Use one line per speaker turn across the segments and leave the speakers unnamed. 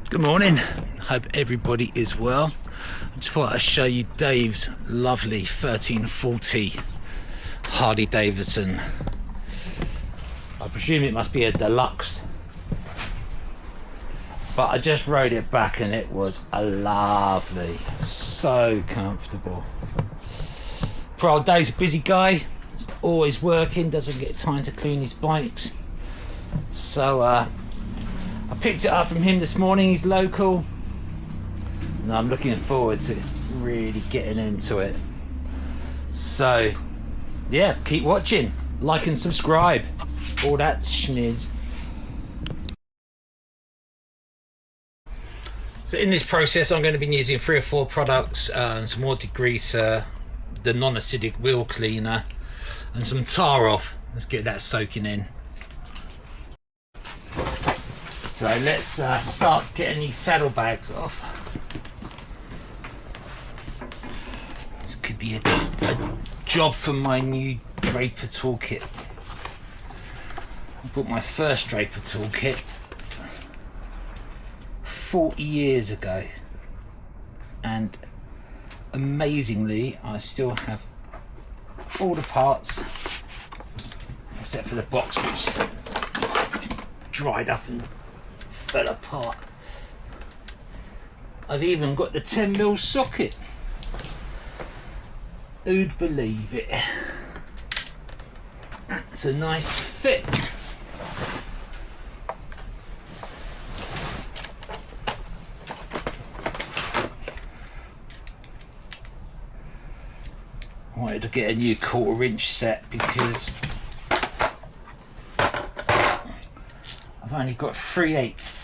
Good morning, hope everybody is well. I just thought I'd show you Dave's lovely 1340 Harley Davidson. I presume it must be a deluxe, but I just rode it back and it was lovely, so comfortable. Poor old Dave's a busy guy, he's always working, doesn't get time to clean his bikes, so I picked it up from him this morning. He's local and I'm looking forward to really getting into it. So yeah, keep watching, like and subscribe, all that schniz. So in this process I'm going to be using 3 or 4 products, some more degreaser, the non-acidic wheel cleaner and some tar off. Let's get that soaking in. So let's start getting these saddlebags off. This could be a job for my new Draper toolkit. I bought my first Draper toolkit 40 years ago, and amazingly I still have all the parts except for the box, which dried up and fell apart. I've even got the 10mm socket. Who'd believe it? That's a nice fit. I wanted to get a new 1/4 inch set because I've only got 3/8.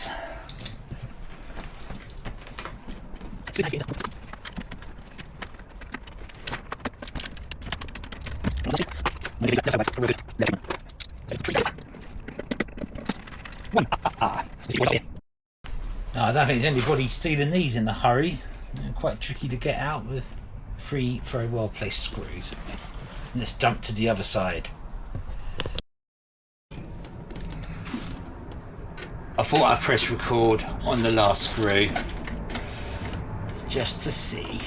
No, I don't think there's anybody stealing these in a hurry. They're quite tricky to get out with 3 very well placed screws. Let's jump to the other side. I thought I'd press record on the last screw just to see.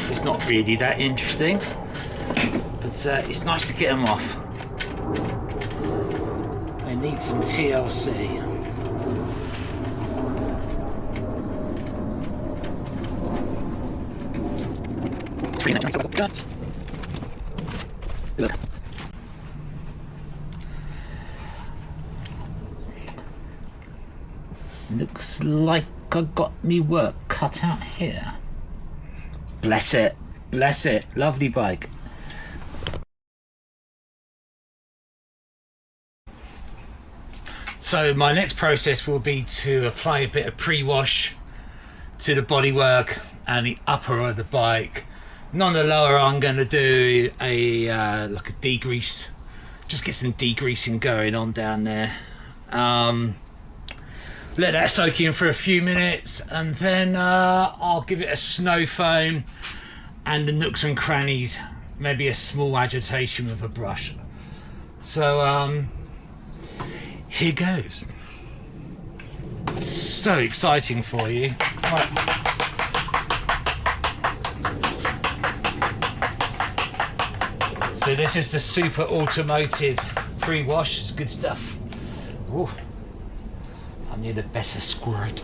It's not really that interesting, but it's nice to get them off. I need some TLC. Looks like I got me work cut out here. Bless it, lovely bike. So my next process will be to apply a bit of pre-wash to the bodywork and the upper of the bike. None of the lower, I'm going to do a like a degrease, just get some degreasing going on down there. Let that soak in for a few minutes, and then I'll give it a snow foam and the nooks and crannies, maybe a small agitation with a brush. So here goes. So exciting for you. Right. So this is the Super Automotive pre-wash. It's good stuff. Ooh. I need a better squirt.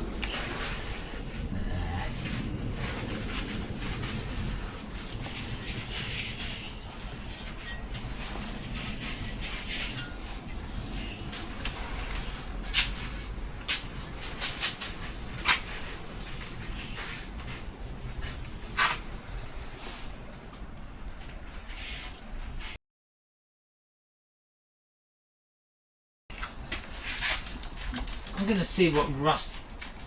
I'm going to see what rust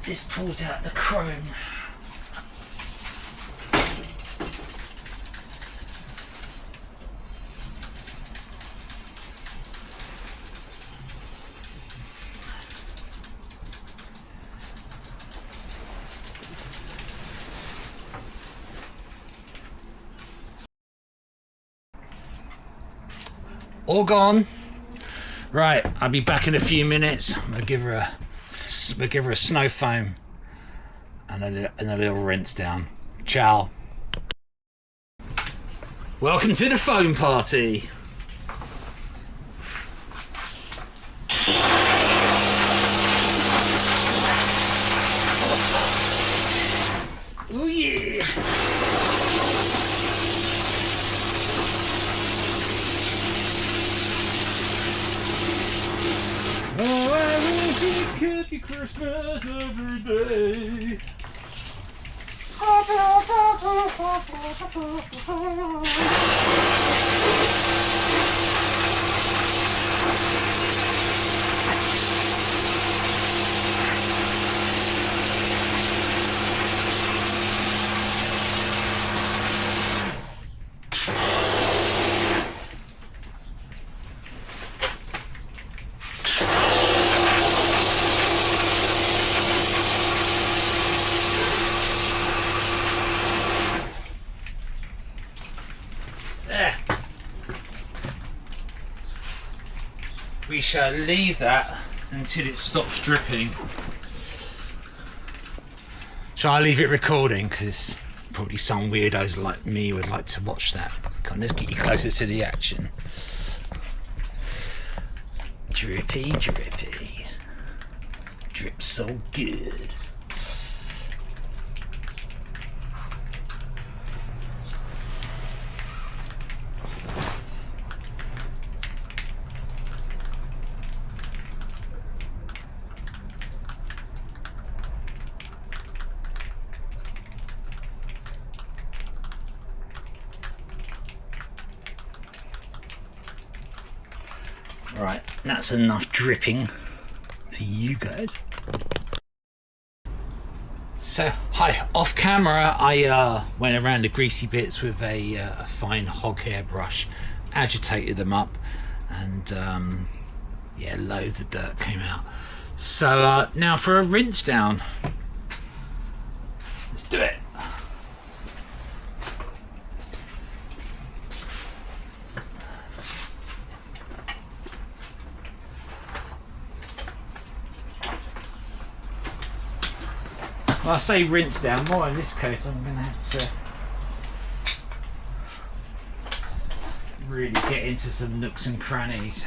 this pulls out the chrome. All gone. Right, I'll be back in a few minutes. I'm going to give her a her a snow foam and a little rinse down. Ciao. Welcome to the foam party. Oh yeah. Oh, I wish we could be Christmas every day. We shall leave that until it stops dripping. Shall I leave it recording? Because probably some weirdos like me would like to watch that. Come on, let's get you closer to the action. Drippy, drippy. Drip so good. Right, that's enough dripping for you guys. So, hi, off camera I went around the greasy bits with a fine hog hair brush, agitated them up, and yeah, loads of dirt came out. So now for a rinse down. Let's do it. Well, I say rinse down, more in this case I'm going to have to really get into some nooks and crannies.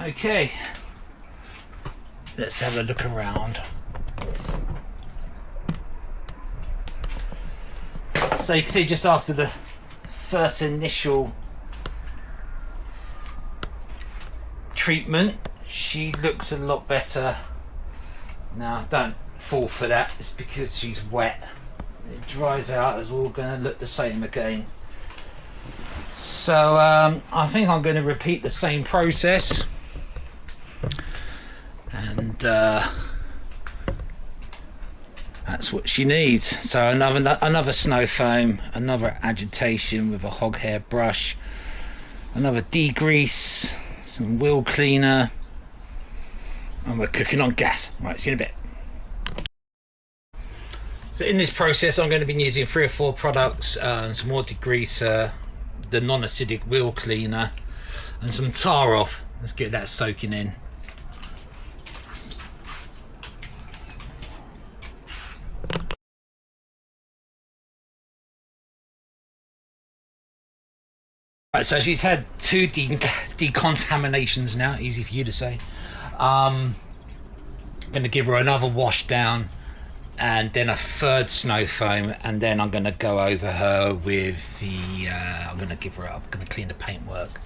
Okay, let's have a look around. So you can see just after the first initial treatment, she looks a lot better. Now don't fall for that, it's because she's wet. It dries out, it's all going to look the same again. So I think I'm going to repeat the same process, and that's what she needs. So another snow foam, another agitation with a hog hair brush, another degrease, some wheel cleaner, and we're cooking on gas. Right, see you in a bit. So in this process I'm going to be using 3 or 4 products, some more degreaser, the non-acidic wheel cleaner, and some tar off. Let's get that soaking in. Right, so she's had 2 decontaminations now, easy for you to say. I'm going to give her another wash down and then a 3rd snow foam, and then I'm going to go over her with the I'm going to clean the paintwork,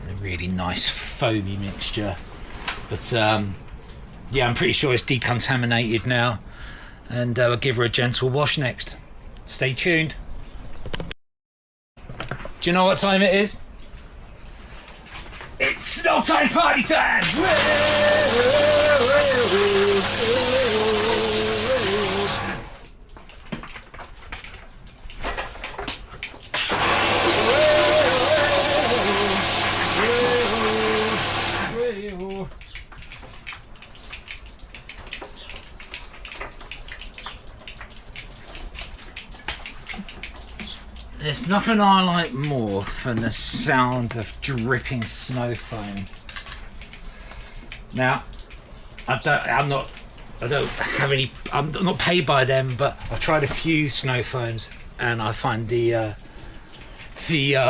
a really nice foamy mixture. But yeah, I'm pretty sure it's decontaminated now, and I'll give her a gentle wash next. Stay tuned. Do you know what time it is? It's snow time party time! Let's There's nothing I like more than the sound of dripping snow foam. Now, I'm not paid by them, but I've tried a few snow foams and I find the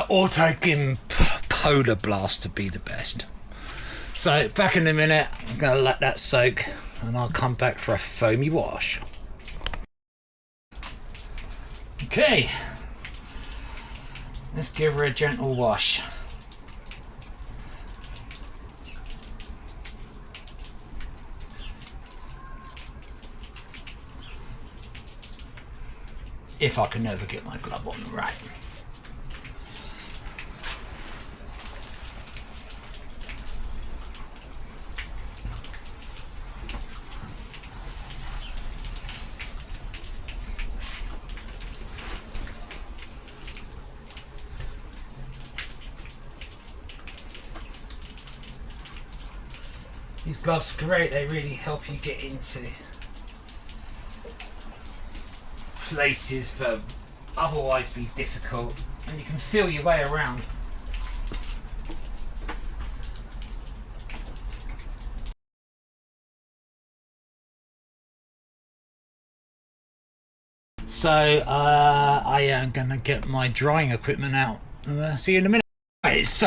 Auto Gimp Polar Blast to be the best. So back in a minute, I'm gonna let that soak and I'll come back for a foamy wash. Okay, let's give her a gentle wash. If I can ever get my glove on right. These gloves are great, they really help you get into places that otherwise be difficult, and you can feel your way around. So I am gonna get my drying equipment out. See you in a minute. It's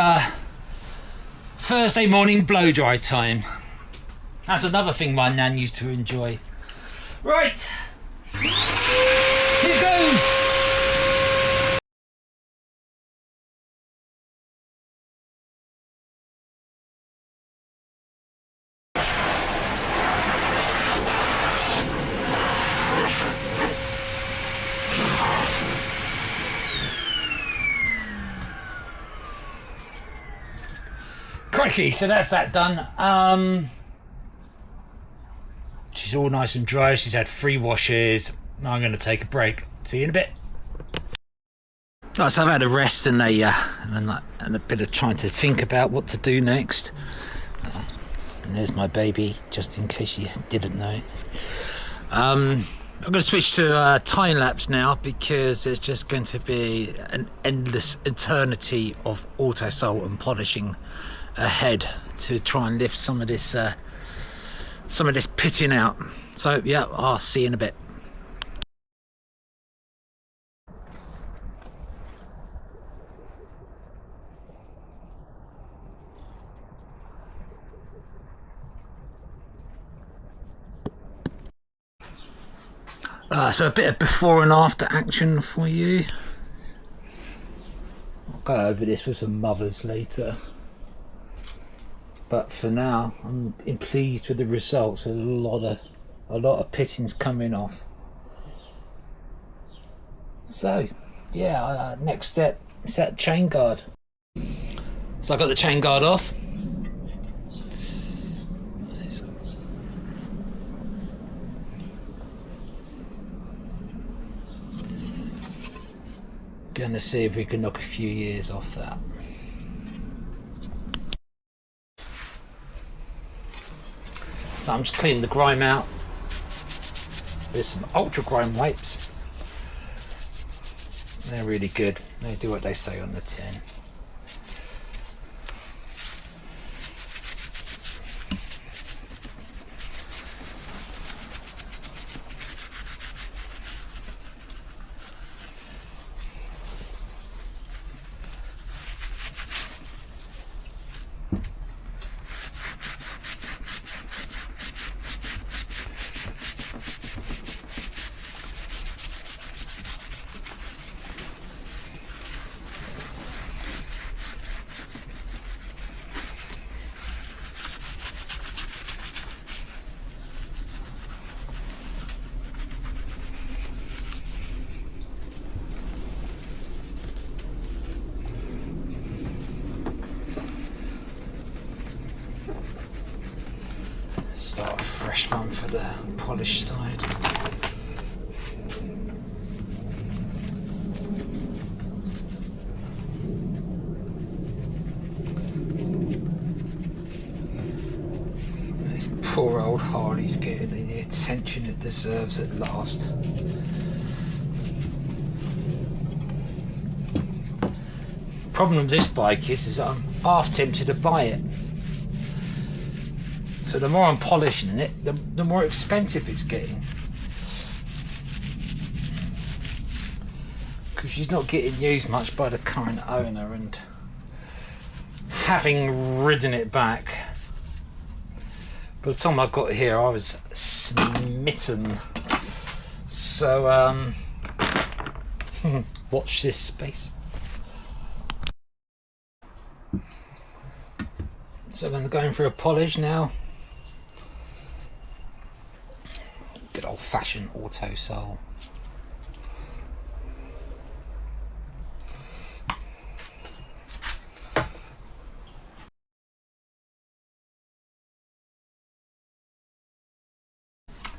Thursday morning blow dry time. That's another thing my nan used to enjoy. Right, here goes. Crikey, so that's that done. She's all nice and dry. She's had 3 washes. Now I'm going to take a break. See you in a bit. Right, so I've had a rest and a bit of trying to think about what to do next. And there's my baby, just in case you didn't know. I'm going to switch to time lapse now because there's just going to be an endless eternity of auto salt and polishing ahead to try and lift some of this pitting out. So yeah, I'll see you in a bit. So a bit of before and after action for you. I'll go over this with some mothers later. But for now, I'm pleased with the results. A lot of pittings coming off. So, yeah, next step is that chain guard. So I got the chain guard off. Gonna see if we can knock a few years off that. So I'm just cleaning the grime out with some ultra grime wipes. They're really good. They do what they say on the tin. Start a fresh one for the polished side. This poor old Harley's getting the attention it deserves at last. problem with this bike is I'm half tempted to buy it. So the more I'm polishing it, the more expensive it's getting. Because she's not getting used much by the current owner, and having ridden it back, by the time I got here I was smitten. So watch this space. So I'm going to go in for a polish now. Good old fashioned auto sole.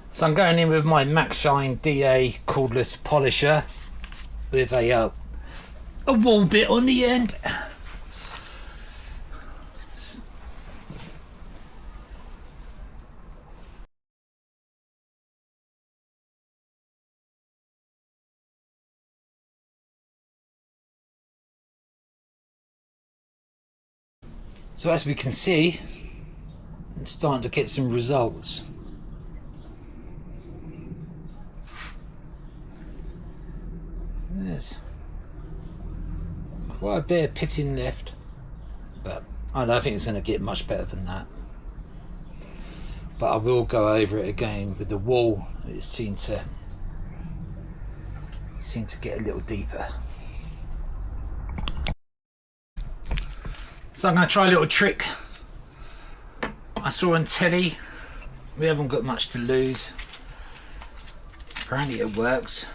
So I'm going in with my Max Shine DA cordless polisher with a wall bit on the end. So as we can see, I'm starting to get some results. There's quite a bit of pitting left, but I don't think it's going to get much better than that. But I will go over it again with the wall. It seemed to get a little deeper. So I'm going to try a little trick I saw on telly. We haven't got much to lose. Apparently it works.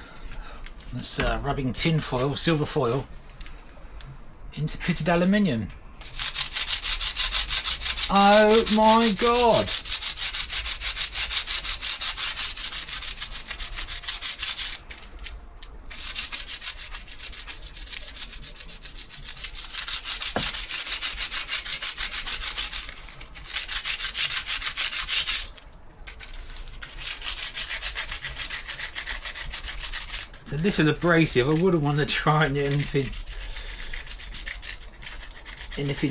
It's rubbing tin foil, silver foil, into pitted aluminium. Oh my god! It's a little abrasive. I wouldn't want to try anything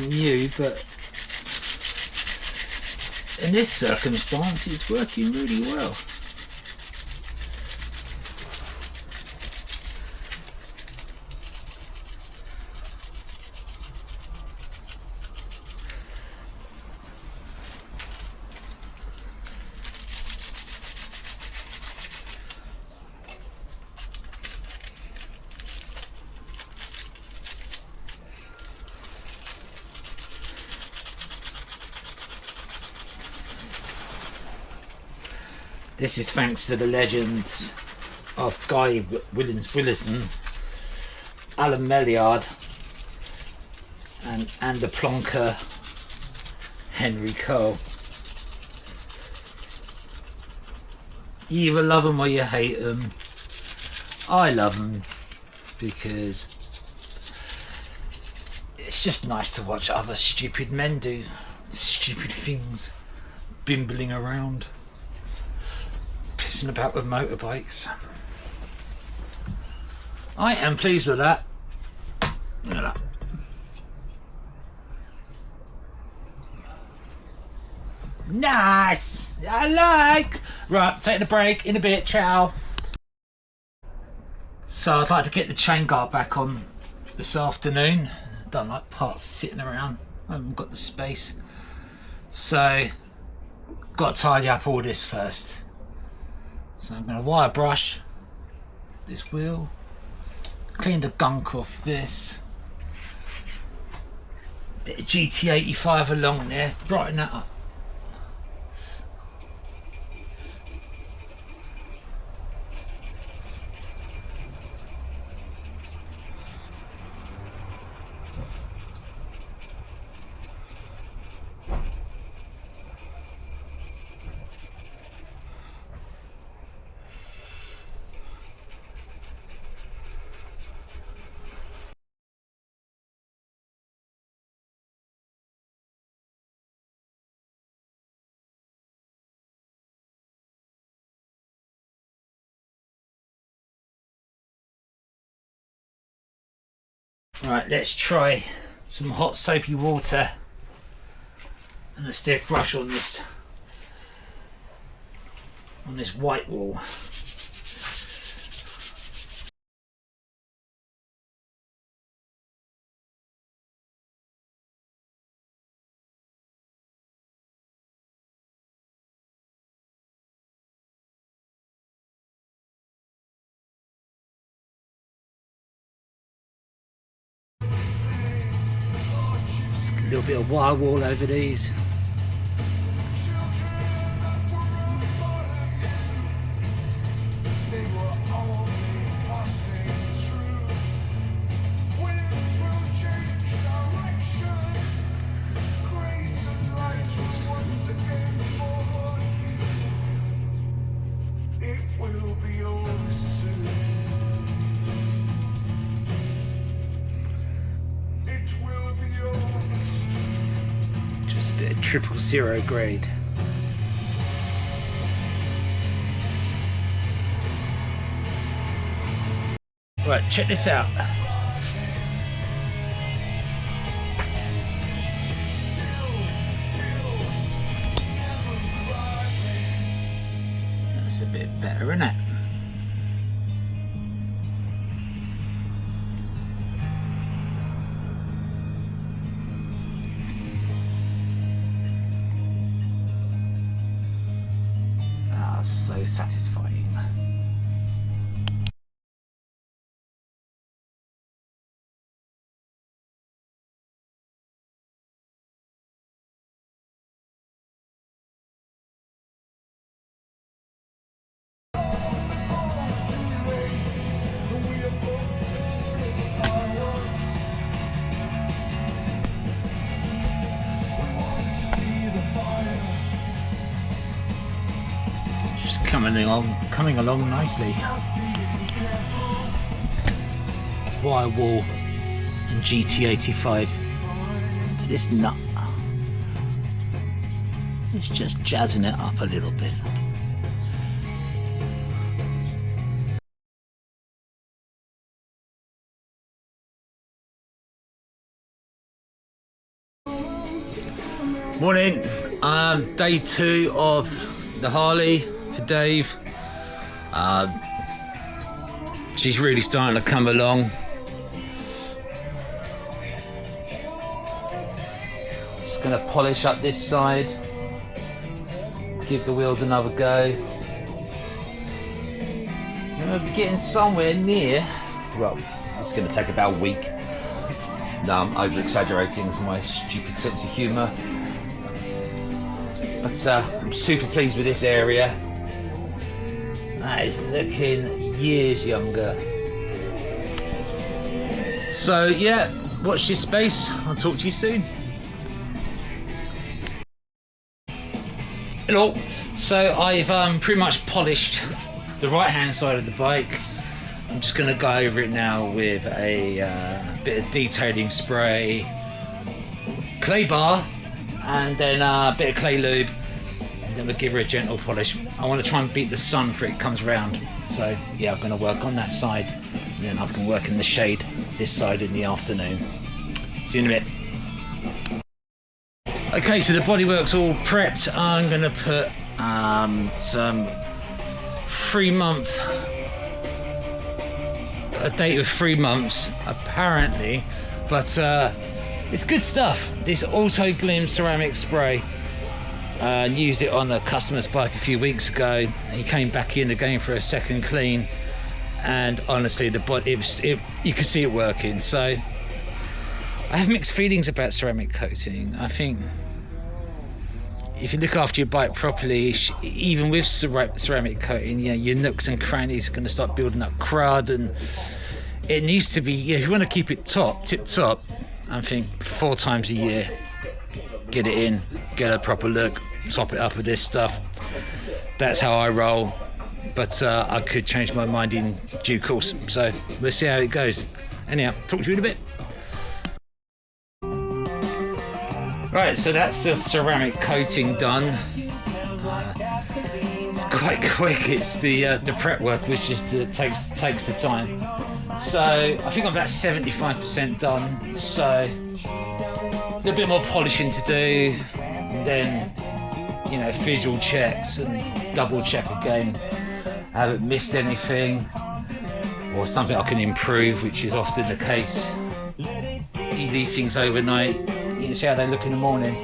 new, but in this circumstance it's working really well. This is thanks to the legends of Guy Willison, Alan Melliard, and the plonker Henry Cole. You either love them or you hate them. I love them because it's just nice to watch other stupid men do stupid things, bimbling around, pissing about with motorbikes. I am pleased with that. Look at that. Nice! I like! Right, taking a break in a bit, ciao. So I'd like to get the chain guard back on this afternoon. I don't like parts sitting around. I haven't got the space. So, got to tidy up all this first. So I'm going to wire brush this wheel, clean the gunk off this, bit of GT85 along there, brighten that up. Right, let's try some hot soapy water and a stiff brush on this white wall. Just a little bit of wire wall over these. Just a bit of 000 grade. Right, check this out. That's a bit better, isn't it? Ah, so satisfying. Coming along nicely. Wire wall and GT85 to this nut. It's just jazzing it up a little bit. Morning. Day 2 of the Harley for Dave. She's really starting to come along. Just going to polish up this side, give the wheels another go. We're getting somewhere near, well, it's going to take about a week. No, I'm over exaggerating, it's my stupid sense of humour. But I'm super pleased with this area. That is looking years younger. So yeah, watch this space. I'll talk to you soon. Hello. So I've pretty much polished the right hand side of the bike. I'm just going to go over it now with a bit of detailing spray, clay bar, and then a bit of clay lube. Then we'll give her a gentle polish. I want to try and beat the sun before it comes round. So yeah, I'm going to work on that side, and then I can work in the shade this side in the afternoon. See you in a bit. Okay, so the bodywork's all prepped. I'm going to put some 3-month, a date of 3 months apparently, but it's good stuff. This Auto Glim ceramic spray. Used it on a customer's bike a few weeks ago. He came back in again for a second clean, and honestly, the body, you can see it working. So I have mixed feelings about ceramic coating. I think if you look after your bike properly, even with ceramic coating, you know, your nooks and crannies are going to start building up crud, and it needs to be, yeah, if you want to keep it tip top, I think 4 times a year, get it in, get a proper look, top it up with this stuff. That's how I roll, but I could change my mind in due course, so we'll see how it goes. Anyhow, talk to you in a bit. Right, so that's the ceramic coating done. It's quite quick. It's the prep work which just takes the time. So I think I'm about 75% done. So a little bit more polishing to do, and then, you know, visual checks and double check again. I haven't missed anything or something I can improve, which is often the case. You leave things overnight, you can see how they look in the morning.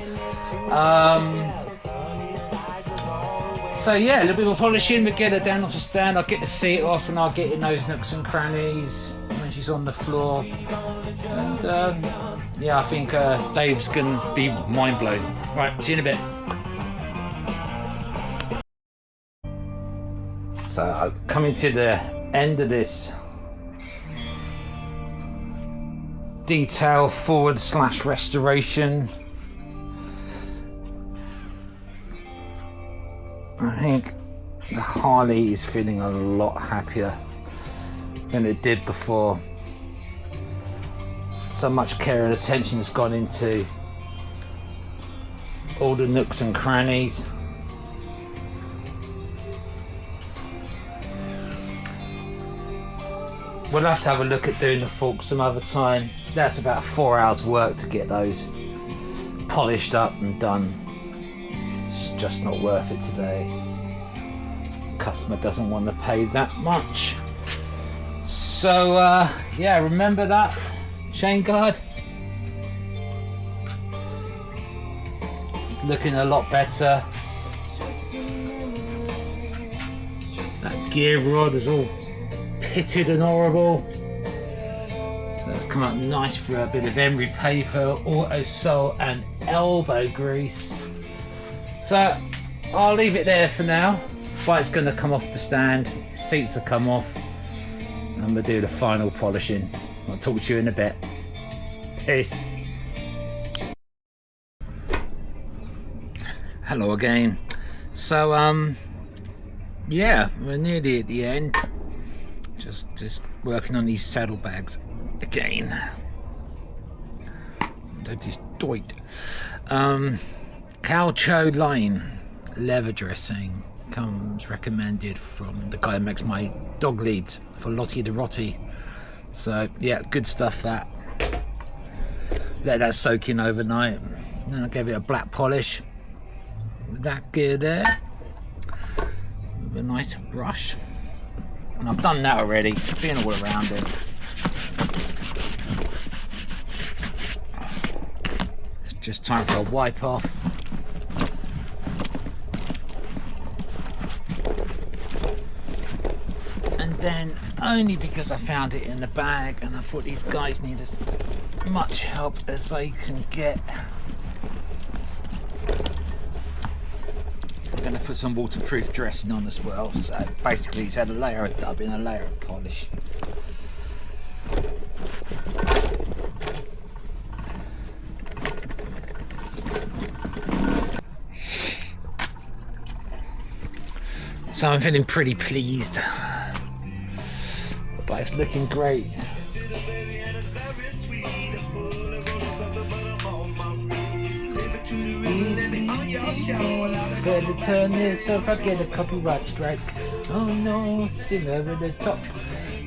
So yeah, a little bit more polishing, we get her down off the stand, I'll get the seat off and I'll get in those nooks and crannies when she's on the floor. And yeah, I think Dave's gonna be mind blown. Right, see you in a bit. So coming to the end of this detail / restoration. I think the Harley is feeling a lot happier than it did before. So much care and attention has gone into all the nooks and crannies. We'll have to have a look at doing the forks some other time. That's about 4 hours work to get those polished up and done. It's just not worth it today. The customer doesn't want to pay that much. So yeah, remember that, chain guard. It's looking a lot better. That gear rod is all pitted and horrible. So it's come up nice for a bit of emery paper, auto sole and elbow grease. So I'll leave it there for now. Bike's going to come off the stand, seats will come off, and I'm going to do the final polishing. I'll talk to you in a bit. Peace. Hello again. So yeah, we're nearly at the end. Just working on these saddlebags again. Don't destroy it. Calcho line leather dressing comes recommended from the guy who makes my dog leads for Lottie the Rottie. So yeah, good stuff. That let that soak in overnight. Then I gave it a black polish. That gear there with a nice brush. And I've done that already, been all around it. It's just time for a wipe off. And then, only because I found it in the bag and I thought these guys need as much help as they can get, I'm going to put some waterproof dressing on as well. So basically it's had a layer of dub and a layer of polish. So I'm feeling pretty pleased. The bike's looking great. Better turn this off, I get a copyright strike. Oh no, sing over the top.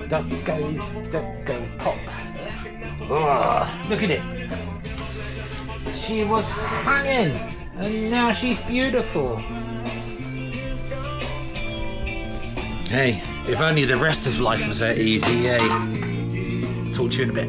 Don't go pop. Oh, look at it. She was hanging and now she's beautiful. Hey, if only the rest of life was that easy, eh? Talk to you in a bit.